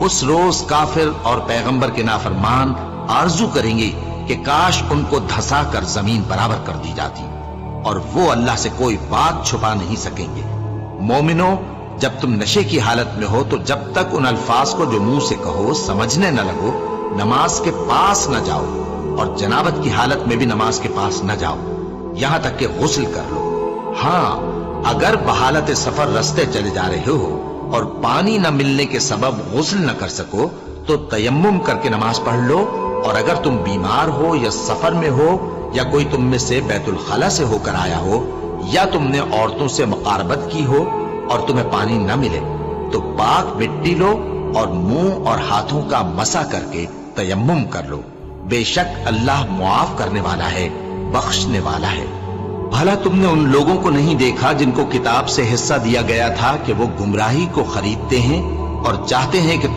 اس روز کافر اور پیغمبر کے نافرمان آرزو کریں گے کہ کاش ان کو دھسا کر زمین برابر کر دی جاتی، اور وہ اللہ سے کوئی بات چھپا نہیں سکیں گے۔ مومنو، جب تم نشے کی حالت میں ہو تو جب تک ان الفاظ کو جو منہ سے کہو سمجھنے نہ لگو نماز کے پاس نہ جاؤ، اور جنابت کی حالت میں بھی نماز کے پاس نہ جاؤ یہاں تک کہ غسل کر لو۔ ہاں، اگر بحالت سفر رستے چلے جا رہے ہو اور پانی نہ ملنے کے سبب غسل نہ کر سکو تو تیمم کر کے نماز پڑھ لو، اور اگر تم بیمار ہو یا سفر میں ہو یا کوئی تم میں سے بیت الخلا سے ہو کر آیا ہو یا تم نے عورتوں سے مقاربت کی ہو اور تمہیں پانی نہ ملے تو پاک مٹی لو اور منہ اور ہاتھوں کا مسح کر کے تیمم کر لو، بے شک اللہ معاف کرنے والا ہے، بخشنے والا ہے۔ بھلا تم نے ان لوگوں کو نہیں دیکھا جن کو کتاب سے حصہ دیا گیا تھا کہ وہ گمراہی کو خریدتے ہیں اور چاہتے ہیں کہ